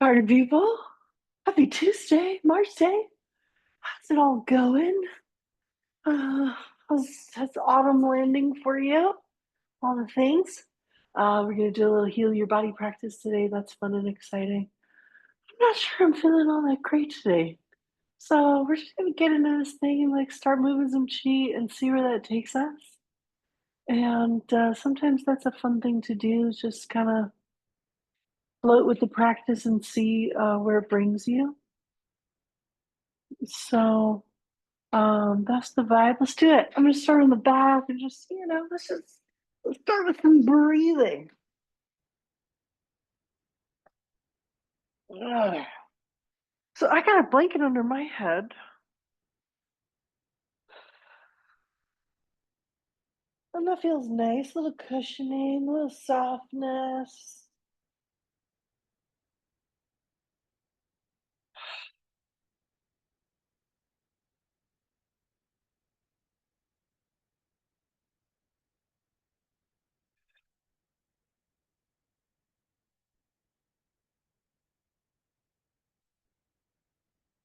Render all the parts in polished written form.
Party people, happy Tuesday, March Day. How's it all going? Uh, how's autumn landing for you? All the things. We're gonna do a little heal your body practice today. That's fun and exciting. I'm not sure I'm feeling all that great today, so we're just gonna get into this thing and like start moving some chi and see where that takes us. And sometimes that's a fun thing to do, just kind of float with the practice and see where it brings you. So that's the vibe. Let's do it. I'm gonna start on the back and just, let's start with some breathing. Ugh. So I got a blanket under my head, and that feels nice. A little cushioning, a little softness.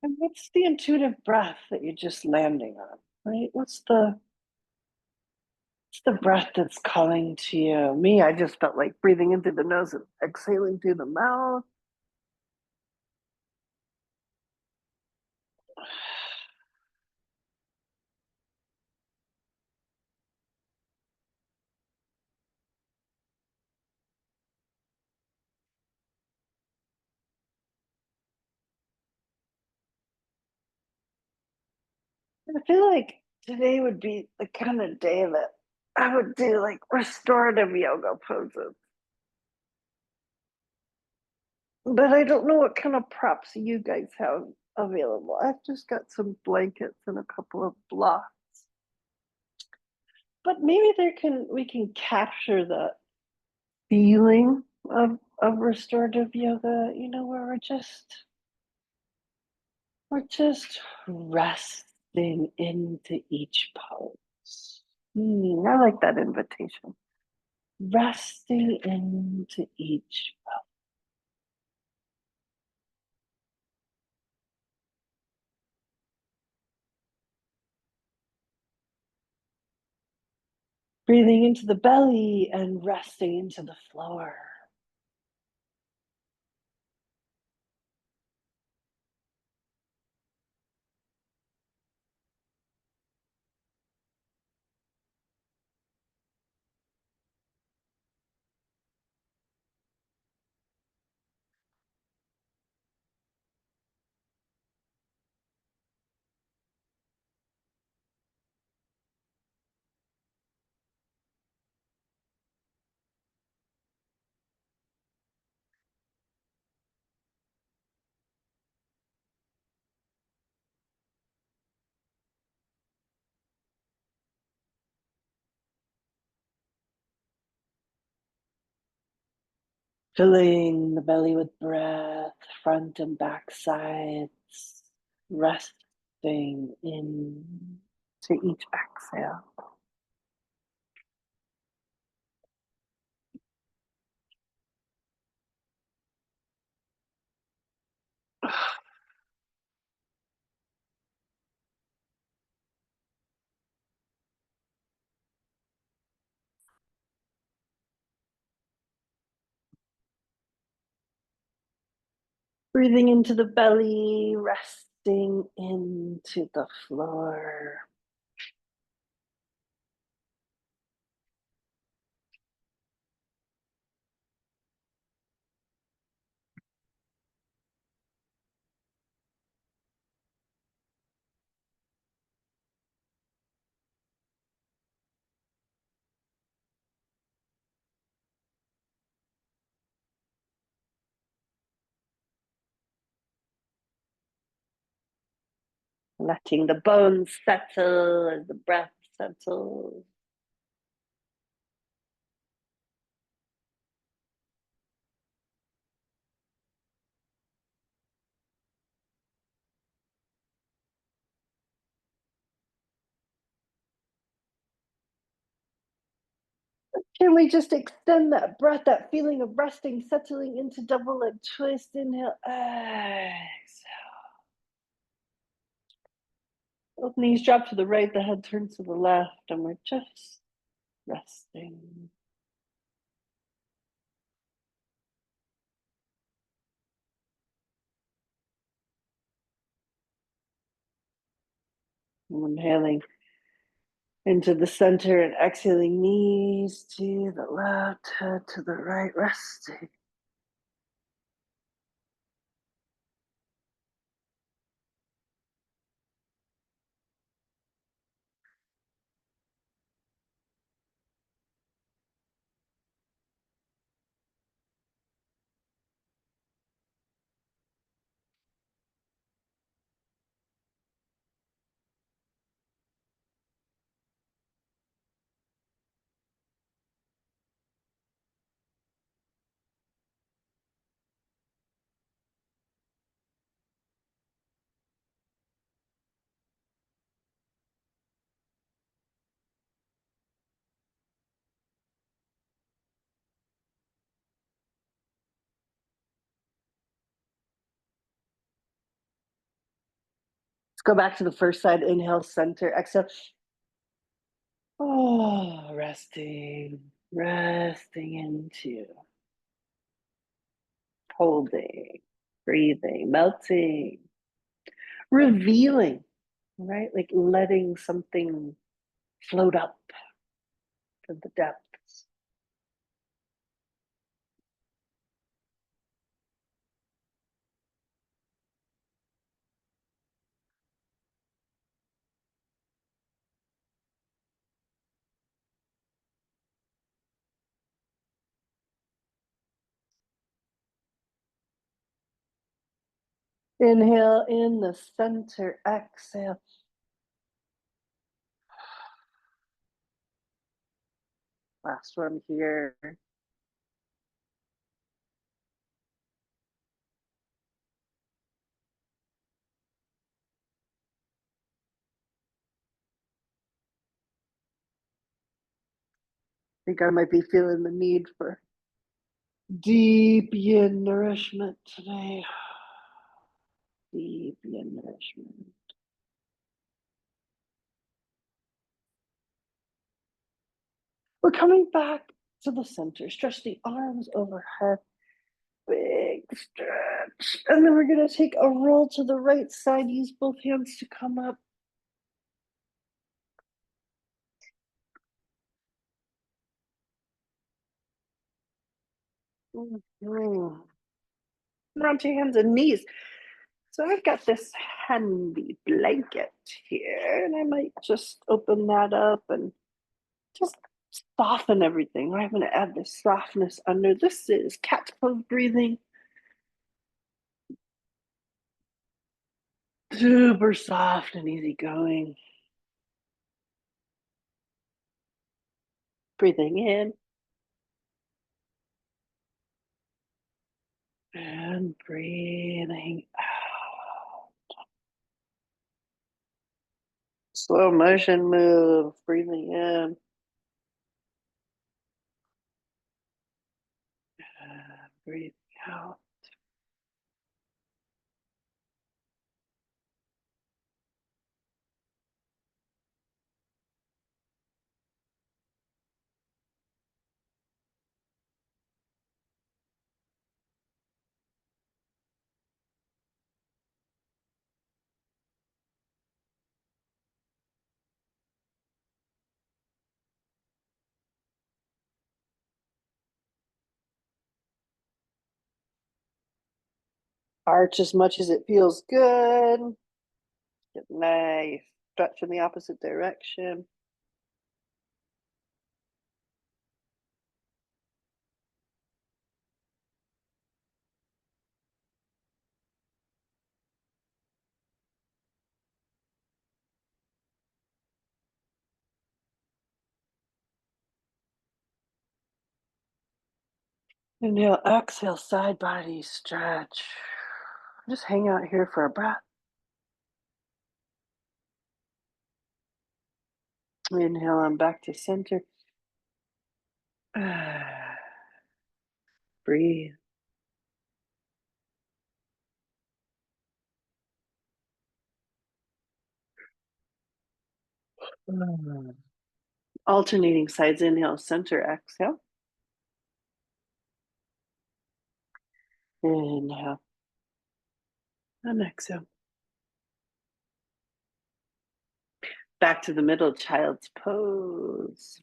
And what's the intuitive breath that you're just landing on, right? What's the breath that's calling to you? Me, I just felt like breathing in through the nose and exhaling through the mouth. I feel like today would be the kind of day that I would do like restorative yoga poses. But I don't know what kind of props you guys have available. I've just got some blankets and a couple of blocks. But maybe there can we can capture the feeling of restorative yoga, where we're just resting into each pose. I like that invitation. Resting into each pose. Breathing into the belly and resting into the floor. Filling the belly with breath, front and back sides, resting in to each exhale. Breathing into the belly, resting into the floor. Letting the bones settle as the breath settles. Can we just extend that breath, that feeling of resting, settling into double leg twist? Inhale, exhale. Both knees drop to the right, the head turns to the left, and we're just resting. Inhaling into the center and exhaling, knees to the left, head to the right, resting. Let's go back to the first side. Inhale, center, exhale. Oh, resting into holding, breathing, melting, revealing, right? Like letting something float up to the depths. Inhale in the center, exhale. Last one here. I think I might be feeling the need for deep yin nourishment today. Deep yin nourishment. We're coming back to the center. Stretch the arms overhead. Big stretch. And then we're going to take a roll to the right side. Use both hands to come up. Mm-hmm. Onto hands and knees. So I've got this handy blanket here, and I might just open that up and just soften everything. I'm going to add this softness under. This is cat pose breathing. Super soft and easy going. Breathing in and breathing out. Slow motion move. Breathing in and breathing out. Arch as much as it feels good. Get nice stretch in the opposite direction. Inhale, exhale, side body stretch. Just hang out here for a breath. Inhale, I'm back to center. Breathe. Alternating sides, inhale, center, exhale. Inhale and exhale. Back to the middle, child's pose.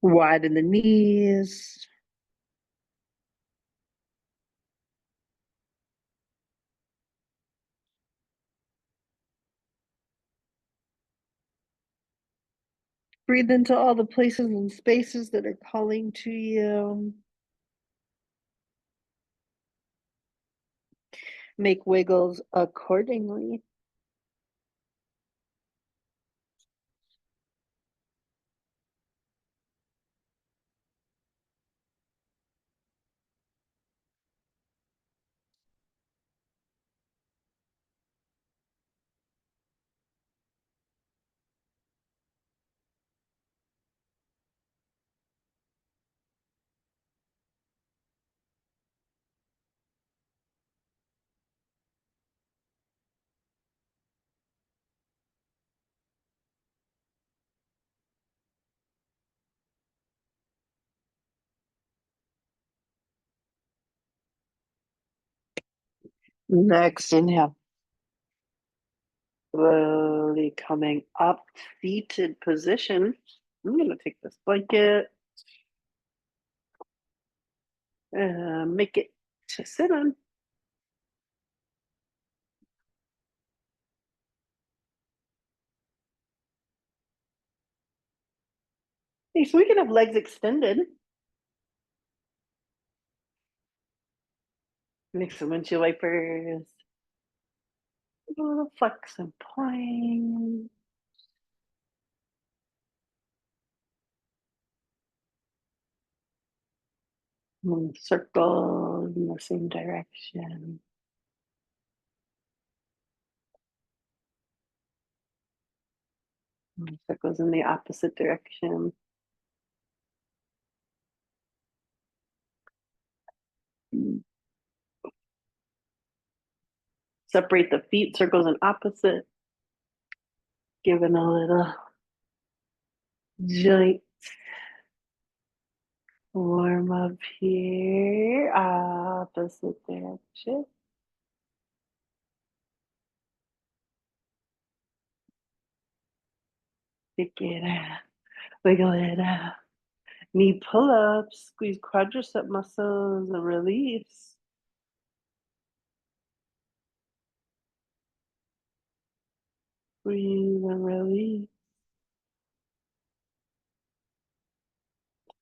Widen the knees. Breathe into all the places and spaces that are calling to you. Make wiggles accordingly. Next, inhale. Slowly coming up, seated position. I'm going to take this blanket and make it to sit on. Hey, so we can have legs extended. Make some windshield wipers. A little flex and point. Circle in the same direction. Circles in the opposite direction. Separate the feet, circles in opposite. Giving a little joint warm up here. Opposite direction. Stick it out. Wiggle it out. Knee pull-ups. Squeeze quadricep muscles and release. Breathe and release.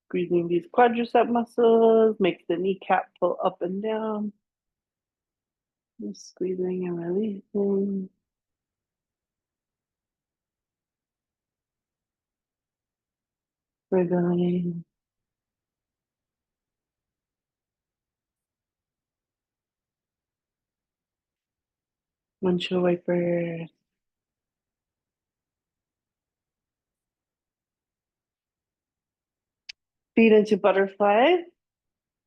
Squeezing these quadricep muscles makes the kneecap pull up and down. Just squeezing and releasing. Wriggling. Windshield wipers. Feet into butterfly.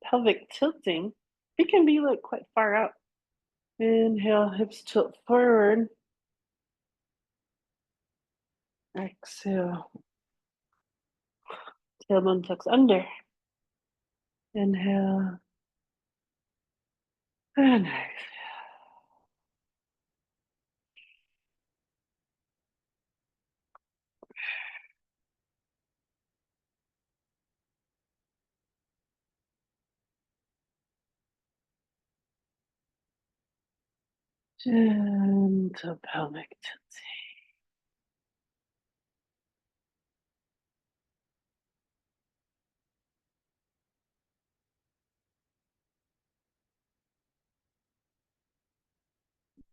Pelvic tilting. It can be like quite far out. Inhale, hips tilt forward. Exhale. Tailbone tucks under. Inhale. And exhale. Gentle pelvic tilting.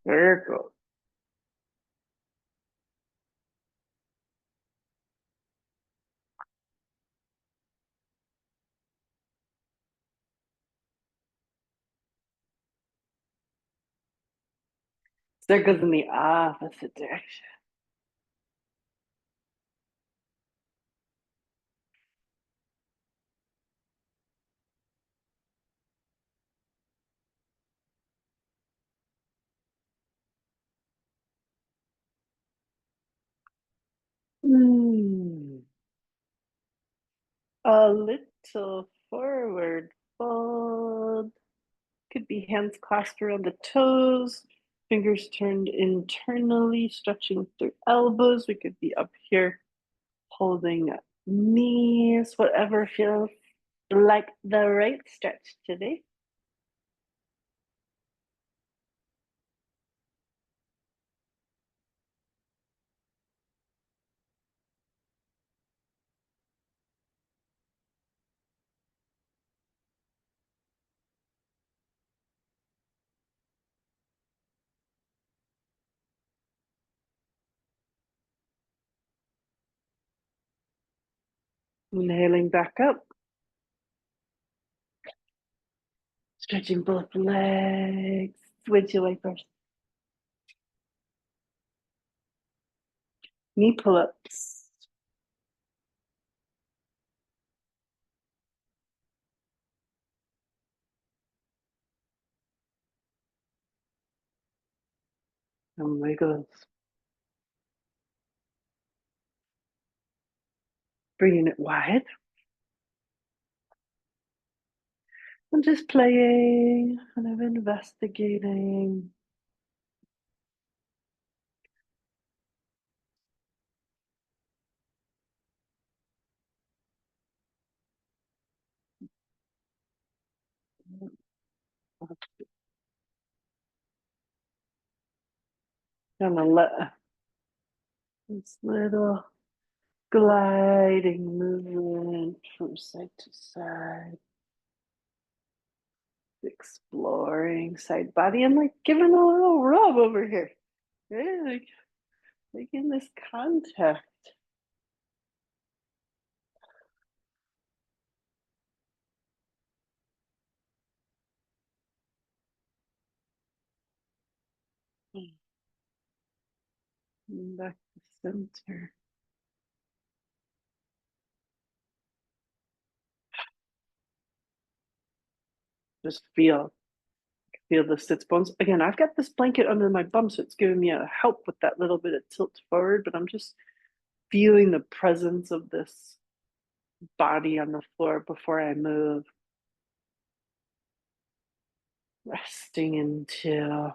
Circle. There goes in the opposite direction. Mm. A little forward fold. Could be hands clasped around the toes, fingers turned internally, stretching through elbows. We could be up here holding knees, whatever feels like the right stretch today. Inhaling back up, stretching both legs. Which way first? Knee pull ups. And wiggles. Bringing it wide. And just playing, kind of investigating. Gonna let this little gliding movement from side to side, exploring side body. I'm like giving a little rub over here. Right? Like making this contact. Back to center. Just feel the sits bones. Again, I've got this blanket under my bum, so it's giving me a help with that little bit of tilt forward, but I'm just feeling the presence of this body on the floor before I move. Resting into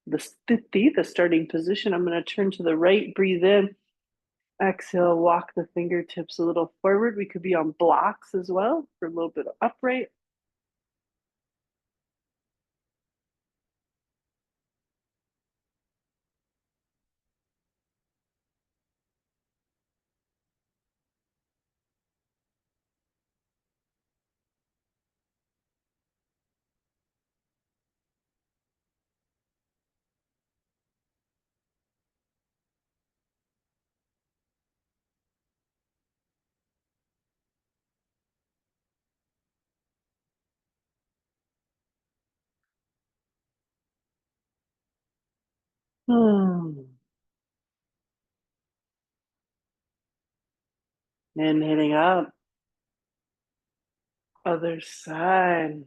the sthiti, the starting position. I'm going to turn to the right, breathe in. Exhale, walk the fingertips a little forward. We could be on blocks as well for a little bit of upright. Hmm. Inhaling up, other side.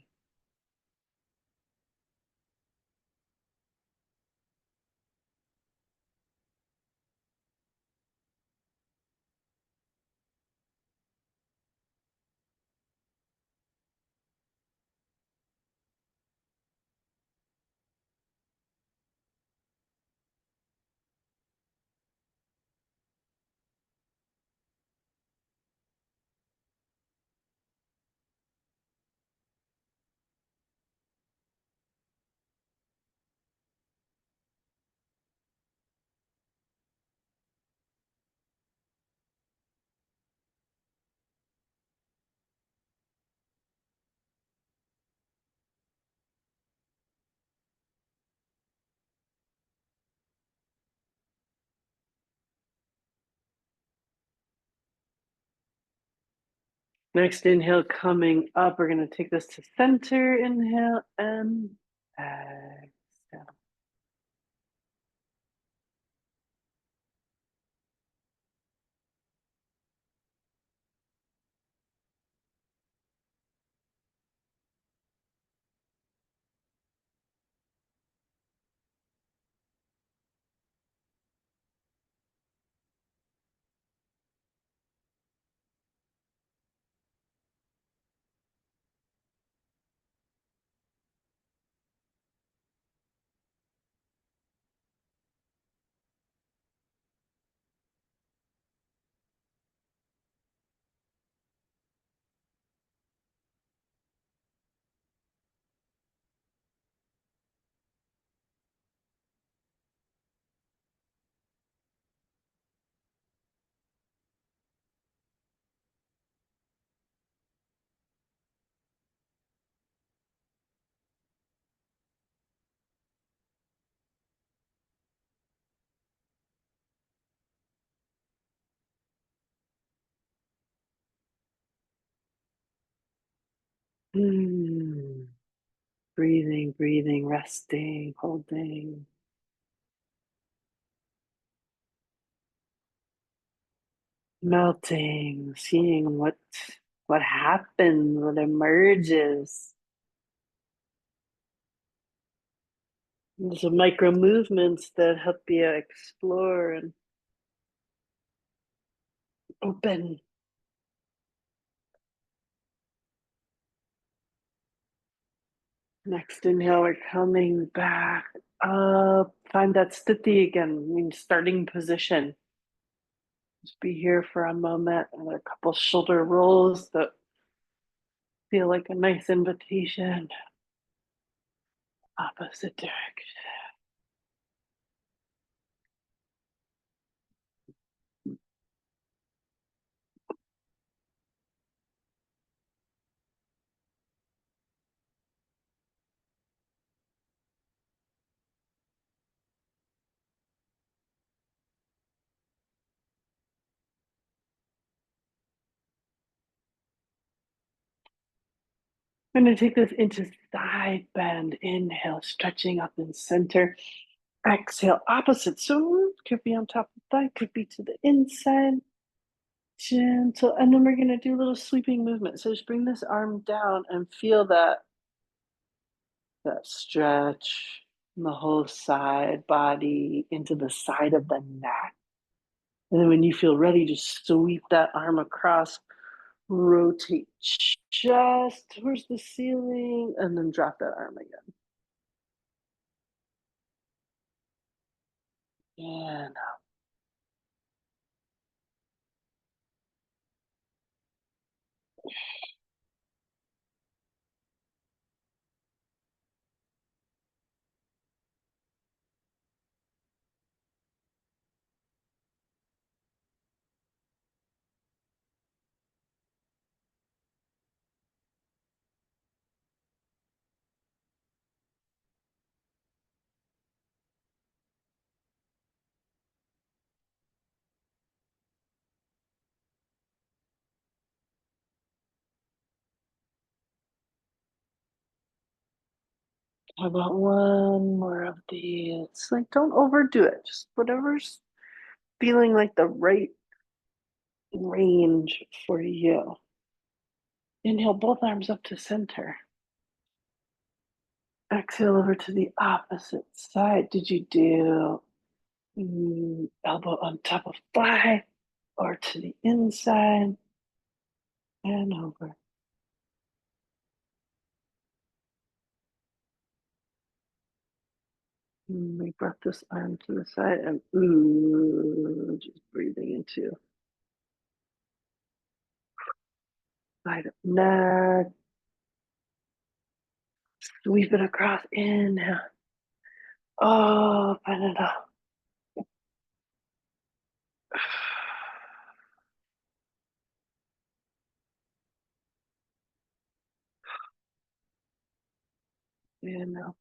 Next inhale coming up. We're going to take this to center. Inhale and exhale. Hmm. Breathing, breathing, resting, holding, melting, seeing what happens, what emerges. There's some micro movements that help you explore and open. Next inhale, we're coming back up. Find that sthiti again, means starting position. Just be here for a moment and a couple shoulder rolls that feel like a nice invitation. Opposite direction. I'm going to take this into side bend. Inhale, stretching up in center. Exhale, opposite. So could be on top of the thigh, could be to the inside. Gentle. And then we're going to do a little sweeping movement. So just bring this arm down and feel that stretch in the whole side body into the side of the neck. And then when you feel ready, just sweep that arm across, rotate just towards the ceiling, and then drop that arm again. And how about one more of these? Like, don't overdo it. Just whatever's feeling like the right range for you. Inhale both arms up to center. Exhale over to the opposite side. Did you do elbow on top of thigh or to the inside and over? We brought this arm to the side and just breathing into side of neck. Sweep it across. Inhale. Open it up. Inhale.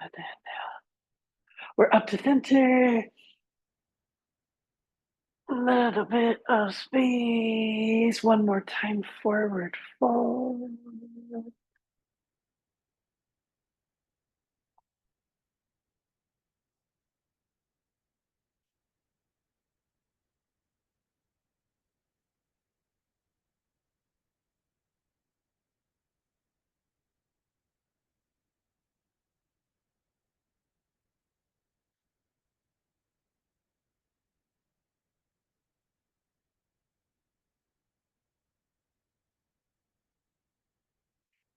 And then we're up to center. A little bit of space. One more time. Forward fold.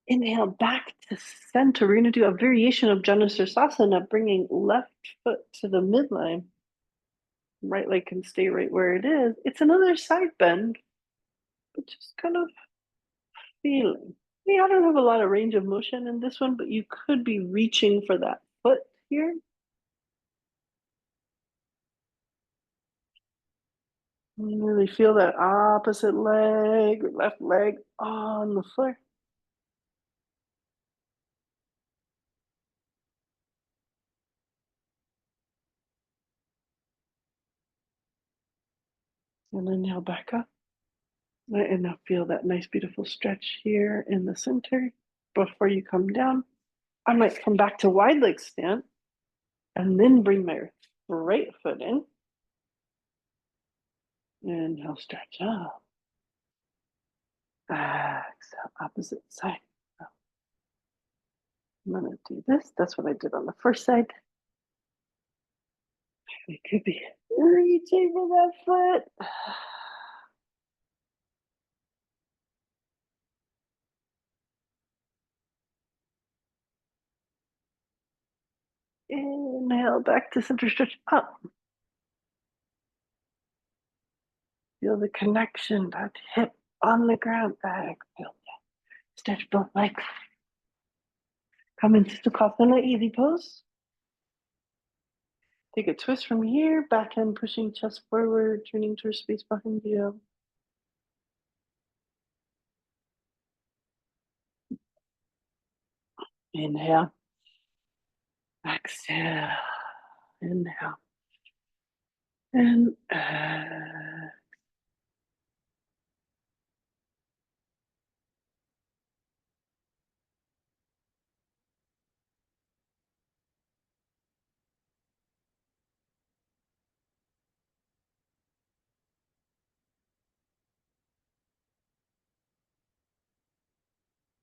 Inhale back to center. We're going to do a variation of Janusasana, bringing left foot to the midline. Right leg can stay right where it is. It's another side bend, but just kind of feeling. Yeah, I don't have a lot of range of motion in this one, but you could be reaching for that foot here. And really feel that opposite leg or left leg on the floor. And inhale back up. And now feel that nice, beautiful stretch here in the center before you come down. I might come back to wide leg stand and then bring my right foot in. Inhale, stretch up. Exhale, opposite side. I'm going to do this. That's what I did on the first side. We could be reaching for that foot. Inhale, back to center, stretch up. Feel the connection, that hip on the ground. Exhale, stretch both legs. Come into Sukhasana, easy pose. Take a twist from here, back end pushing chest forward, turning towards space behind you. Inhale. Exhale. Inhale. And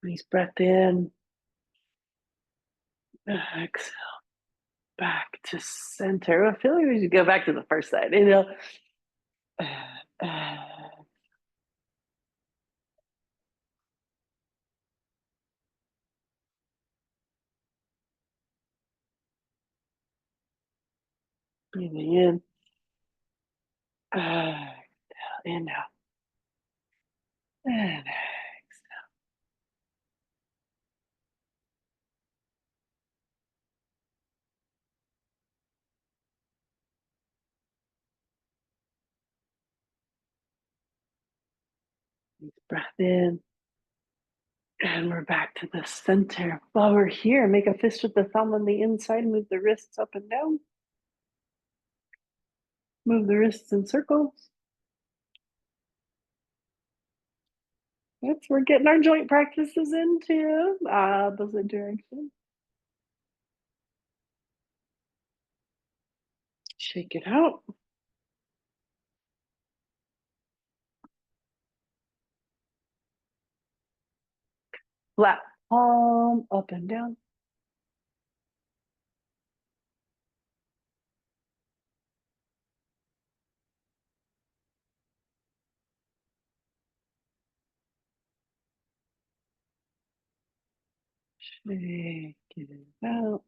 nice breath in. Exhale. Back to center. I feel like we should go back to the first side. Inhale. Breathing in. Inhale. And exhale. Nice breath in. And we're back to the center. While we're here, make a fist with the thumb on the inside. Move the wrists up and down. Move the wrists in circles. We're getting our joint practices into opposite direction. Shake it out. Flat palm up and down. Shake it out.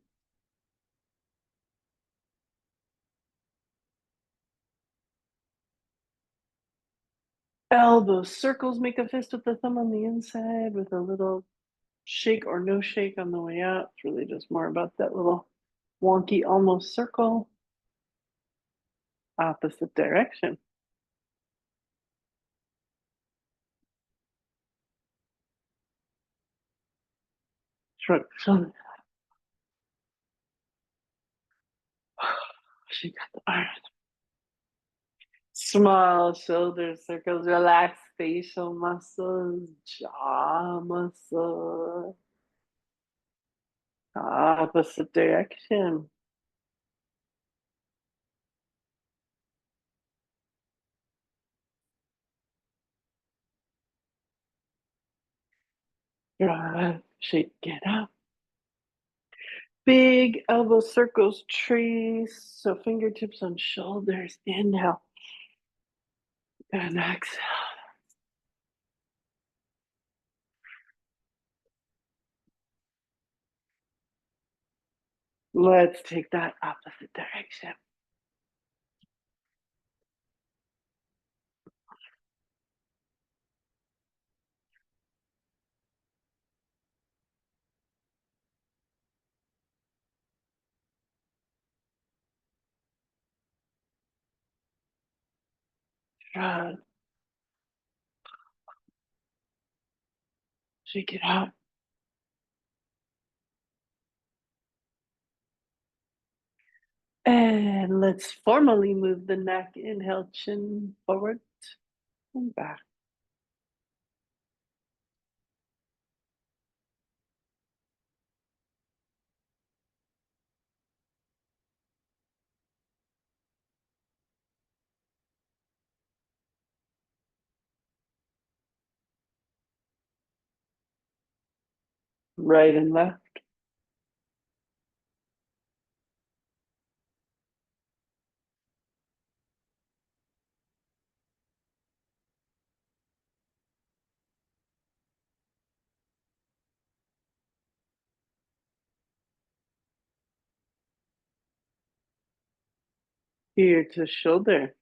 Elbow circles, make a fist with the thumb on the inside with a little shake or no shake on the way out. It's really just more about that little wonky almost circle. Opposite direction. Shrug shoulders. Shake out the arms. Small shoulder circles, relax facial muscles, jaw muscle. Opposite direction. Shake it out. Big elbow circles, trees. So fingertips on shoulders. Inhale. And exhale. Let's take that opposite direction. Good. Shake it out. And let's formally move the neck. Inhale, chin forward and back. Right and left. Ear to shoulder.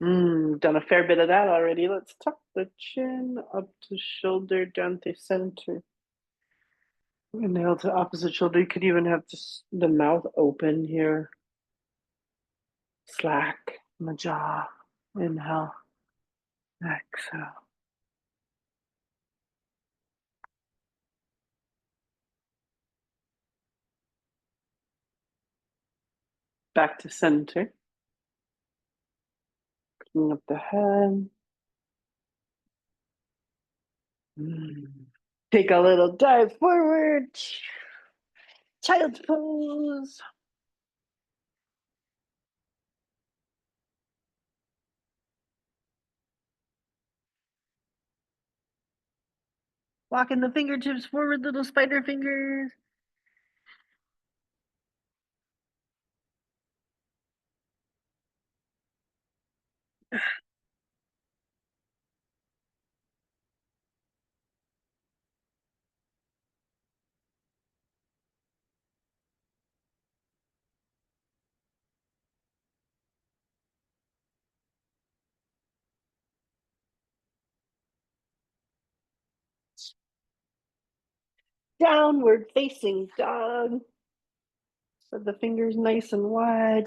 Done a fair bit of that already. Let's tuck the chin up to shoulder, down to center. Inhale to opposite shoulder. You could even have just the mouth open here. Slack in the jaw. Inhale, exhale. Back to center. Bring up the head. Mm. Take a little dive forward. Child's pose. Walking the fingertips forward, little spider fingers. Downward facing dog. Spread the fingers nice and wide.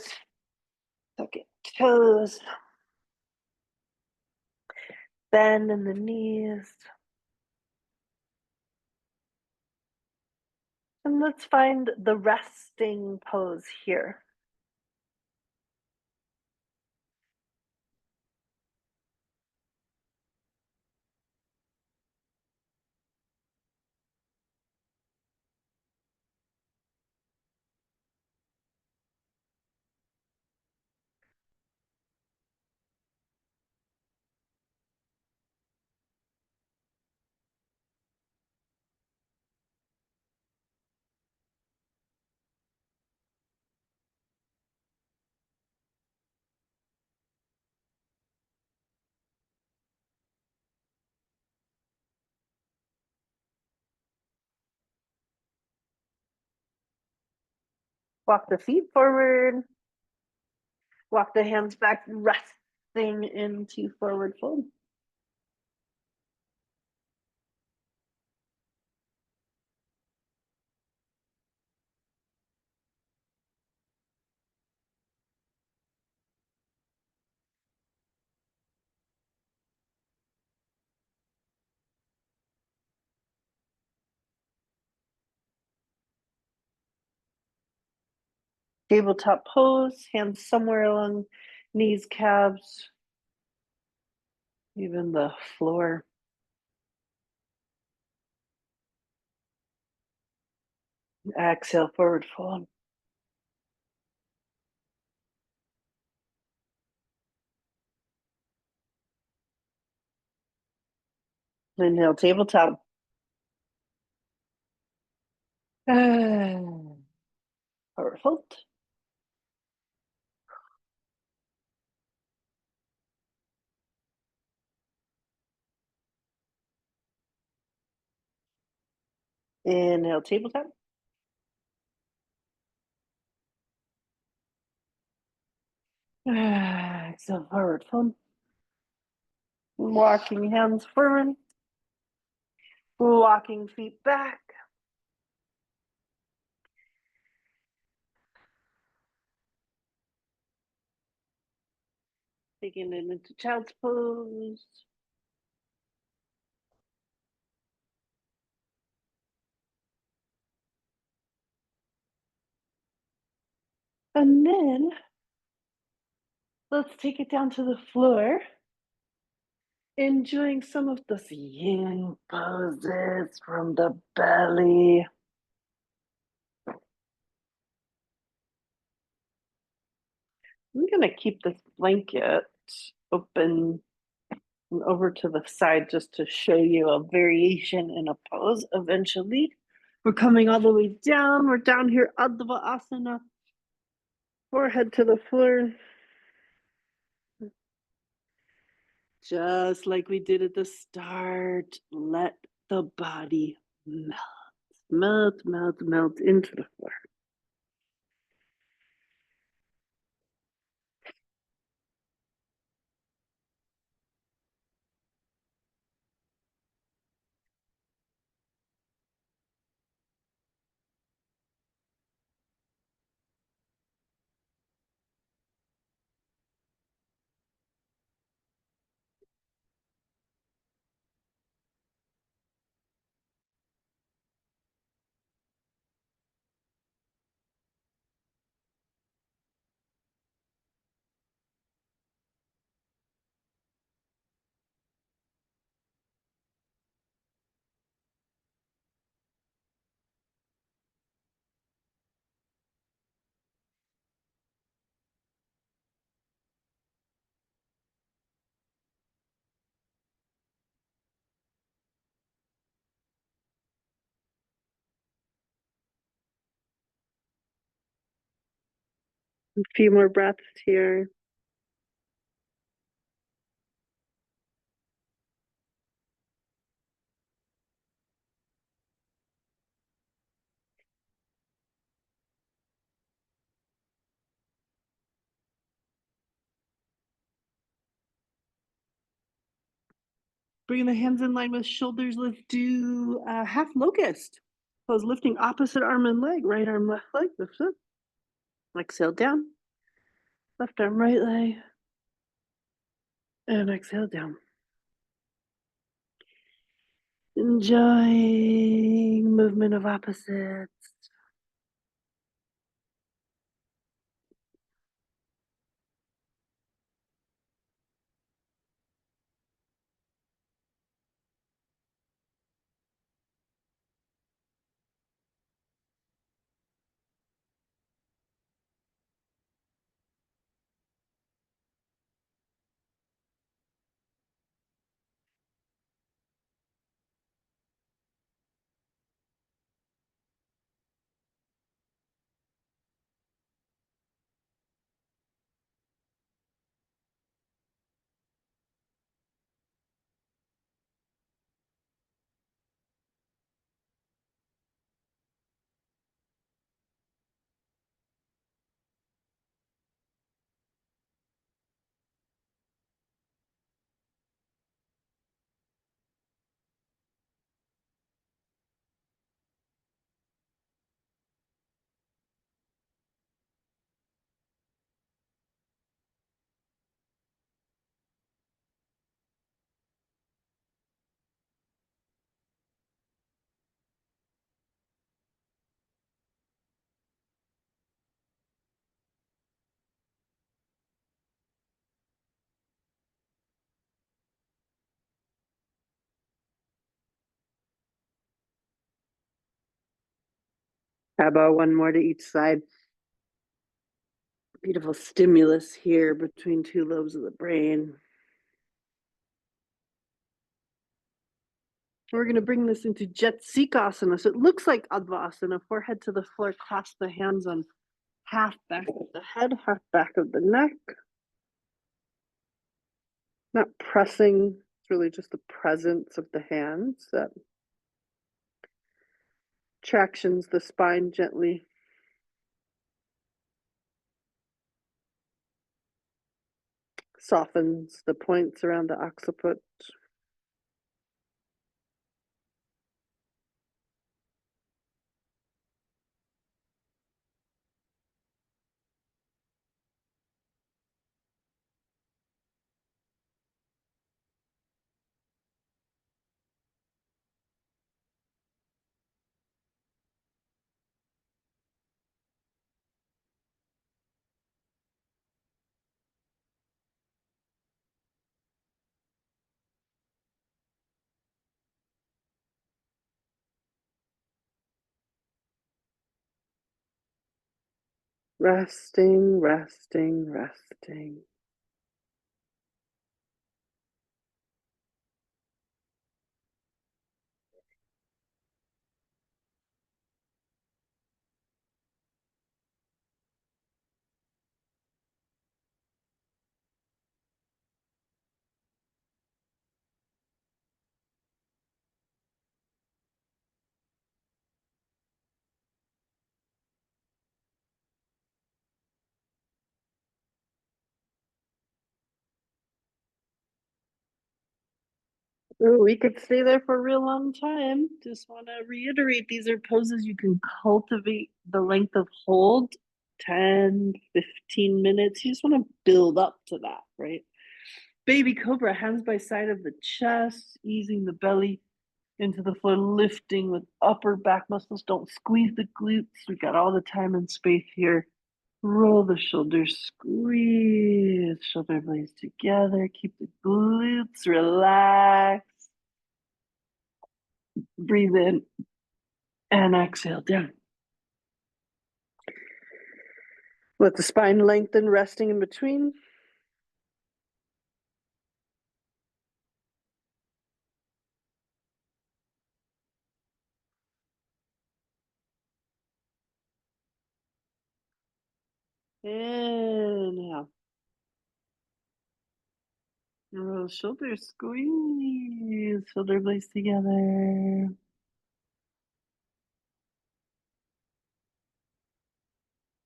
Tuck it toes. Bend in the knees. And let's find the resting pose here. Walk the feet forward. Walk the hands back, resting into forward fold. Tabletop pose, hands somewhere along knees, calves, even the floor. Exhale, forward fold. Inhale, tabletop. Forward fold. Inhale, tabletop. Exhale, forward fold. Walking hands forward. Walking feet back. Taking it into child's pose. And then let's take it down to the floor. Enjoying some of those yin poses from the belly. I'm going to keep this blanket open and over to the side just to show you a variation in a pose eventually. We're coming all the way down. We're down here, Adva Asana. Forehead to the floor. Just like we did at the start, let the body melt, melt, melt, melt into the floor. A few more breaths here. Bring the hands in line with shoulders. Let's do half locust. Pose lifting opposite arm and leg. Right arm, left leg. Lift up. Exhale down. Left arm, right leg. And exhale down. Enjoying movement of opposites. How about one more to each side? Beautiful stimulus here between two lobes of the brain. We're going to bring this into Jetsikasana. So it looks like Advasana, forehead to the floor, clasp the hands on half back of the head, half back of the neck. Not pressing, it's really just the presence of the hands that Tractions the spine gently. Softens the points around the occiput. Resting, resting, resting. Ooh, we could stay there for a real long time. Just want to reiterate, these are poses you can cultivate the length of hold, 10, 15 minutes. You just want to build up to that, right? Baby cobra, hands by side of the chest, easing the belly into the floor, lifting with upper back muscles. Don't squeeze the glutes. We got all the time and space here. Roll the shoulders, squeeze shoulder blades together. Keep the glutes relaxed. Breathe in and exhale down. Let the spine lengthen, resting in between. Inhale. Roll shoulders, squeeze shoulder blades together.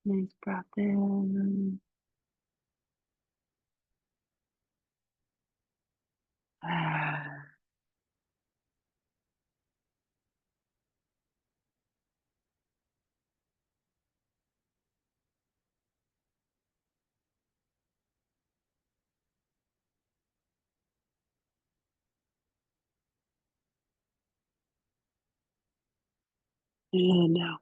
Nice breath in. And now.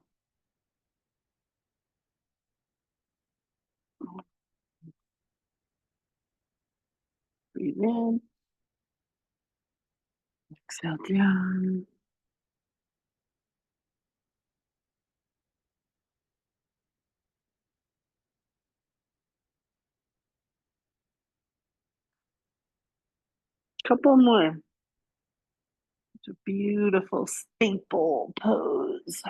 Breathe in. Exhale down. Couple more. It's a beautiful staple pose.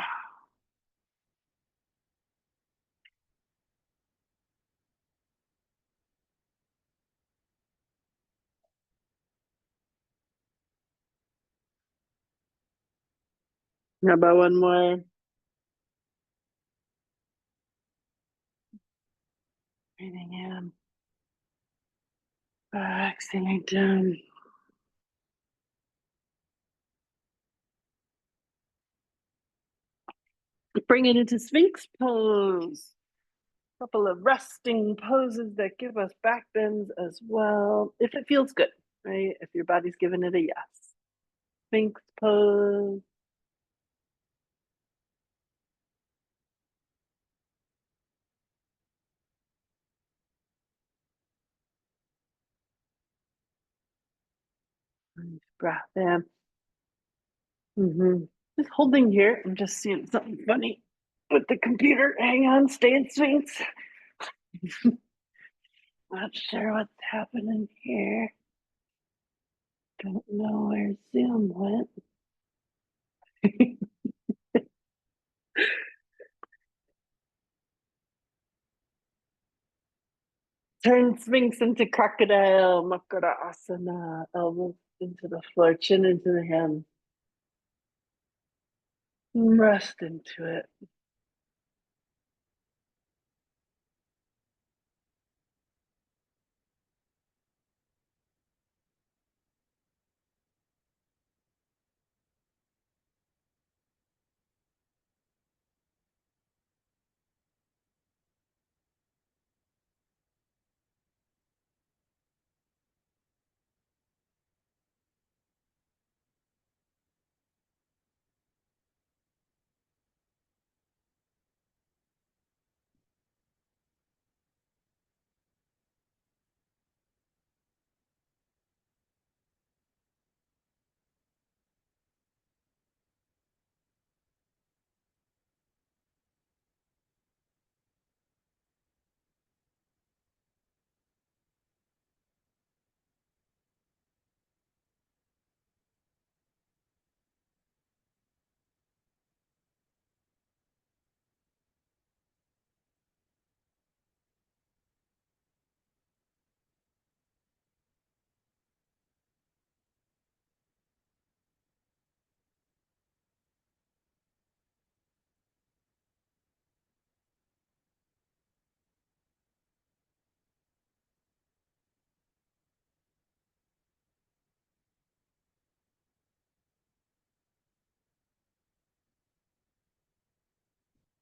How about one more? Breathing in. Exhaling down. Bring it into Sphinx pose. Couple of resting poses that give us back bends as well, if it feels good, right? If your body's giving it a yes. Sphinx pose. Nice breath in. Just holding here. I'm just seeing something funny with the computer. Hang on, stay in Sphinx. Not sure what's happening here. Don't know where Zoom went. Turn Sphinx into crocodile, Makara Asana. Elbows into the floor, chin into the hands. Rest into it.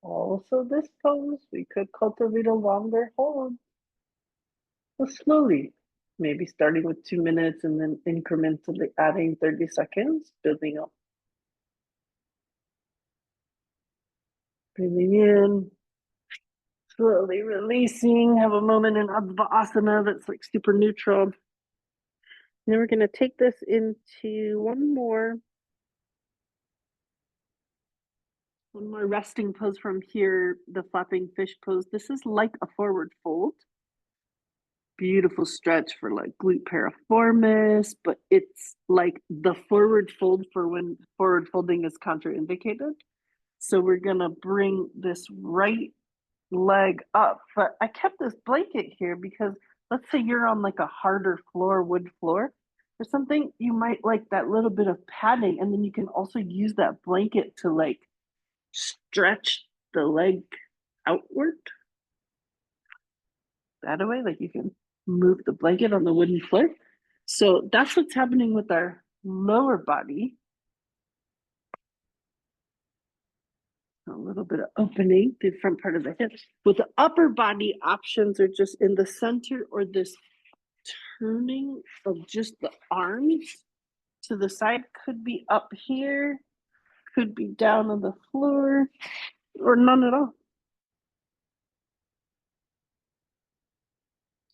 Also, this pose, we could cultivate a longer hold. So slowly, maybe starting with 2 minutes and then incrementally adding 30 seconds, building up. Breathing in, slowly releasing. Have a moment in Advaasana that's like super neutral. And then we're going to take this into one more resting pose from here, the flapping fish pose. This is like a forward fold. Beautiful stretch for like glute piriformis, but it's like the forward fold for when forward folding is contraindicated. So we're gonna bring this right leg up. But I kept this blanket here because let's say you're on like a harder floor, wood floor or something, you might like that little bit of padding, and then you can also use that blanket to like stretch the leg outward that way. Like you can move the blanket on the wooden floor. So that's what's happening with our lower body. A little bit of opening the front part of the hips. With the upper body, options are just in the center or this turning of just the arms to the side. Could be up here, could be down on the floor, or none at all.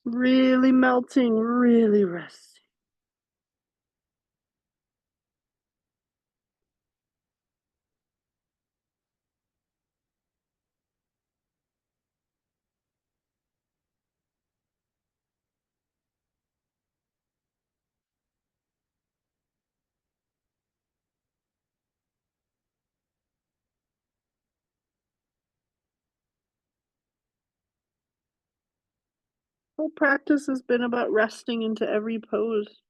Really melting, really resting. Whole practice has been about resting into every pose,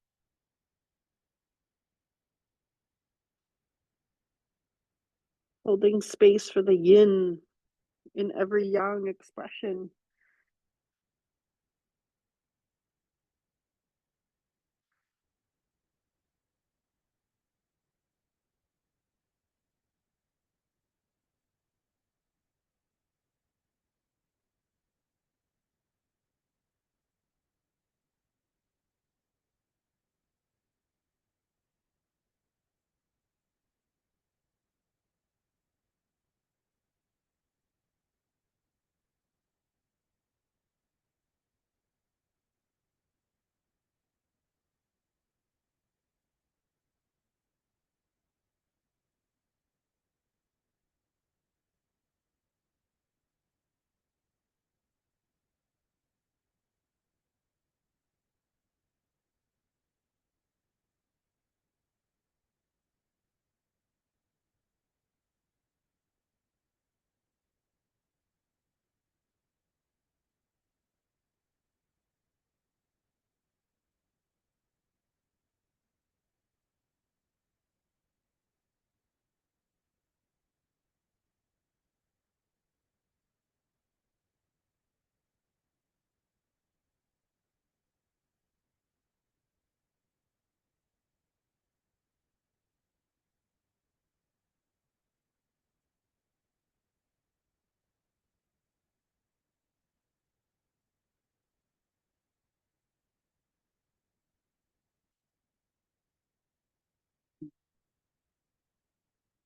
holding space for the yin in every yang expression.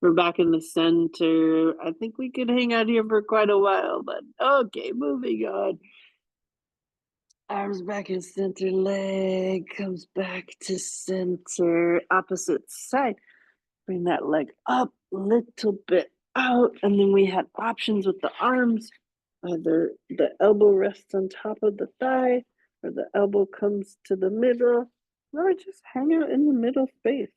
We're back in the center. I think we could hang out here for quite a while, but okay, moving on. Arms back in center, leg comes back to center, opposite side. Bring that leg up a little bit out, and then we had options with the arms. Either the elbow rests on top of the thigh, or the elbow comes to the middle, or just hang out in the middle space.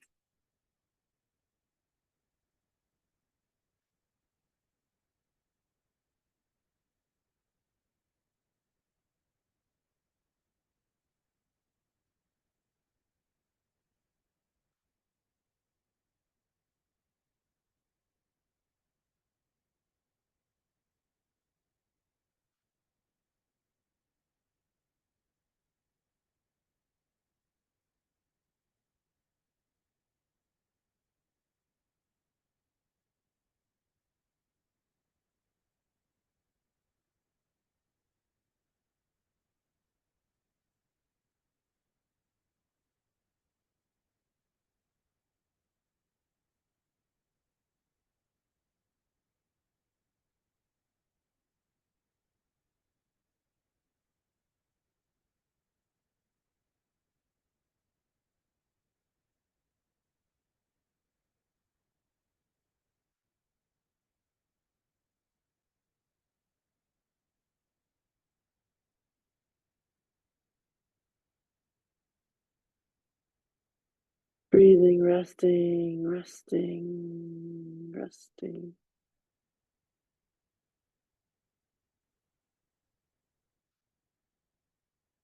Breathing, resting, resting, resting.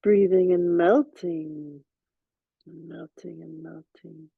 Breathing and melting, and melting and melting.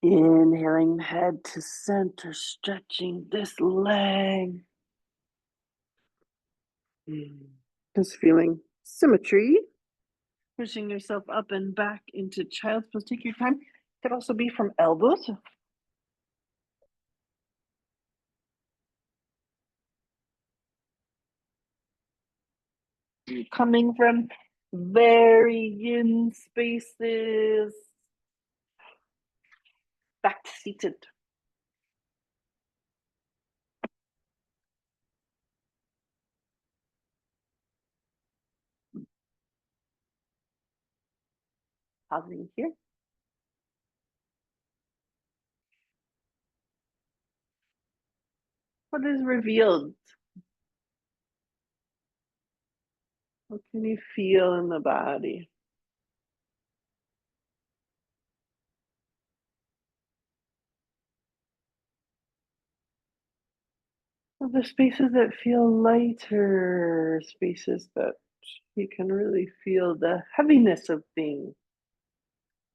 Inhaling head to center, stretching this leg. Just feeling symmetry. Pushing yourself up and back into child's pose. Take your time. It could also be from elbows. Coming from very yin spaces. Back to seated. Pausing here. What is revealed? What can you feel in the body? The spaces that feel lighter, spaces that you can really feel the heaviness of things.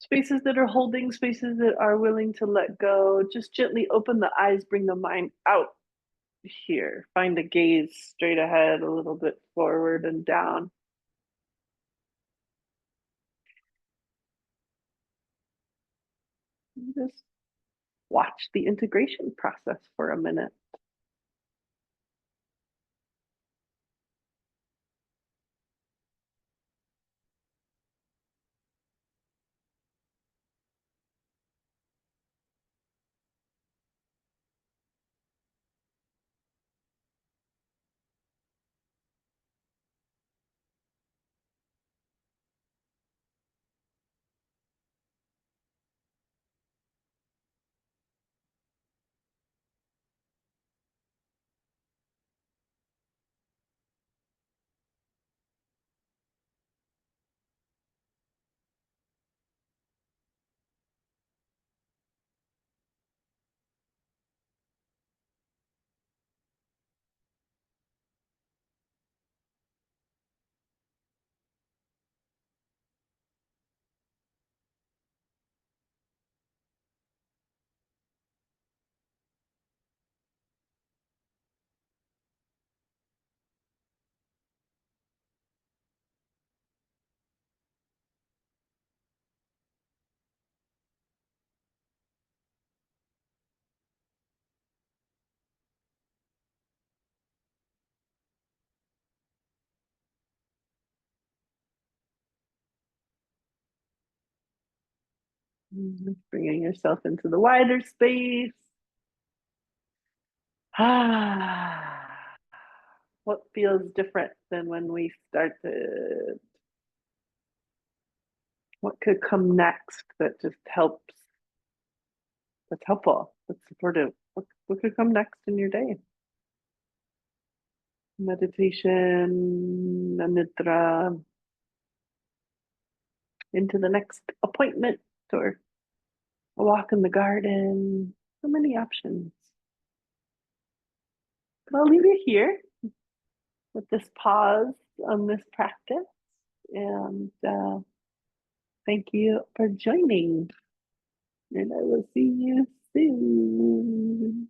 Spaces that are holding, spaces that are willing to let go. Just gently open the eyes, bring the mind out here. Find a gaze straight ahead, a little bit forward and down. Just watch the integration process for a minute. Bringing yourself into the wider space. Ah, what feels different than when we started? What could come next that just helps? That's helpful. That's supportive. What could come next in your day? Meditation, a nidra, into the next appointment, or a walk in the garden. So many options. But I'll leave you here with this pause on this practice. And thank you for joining. And I will see you soon.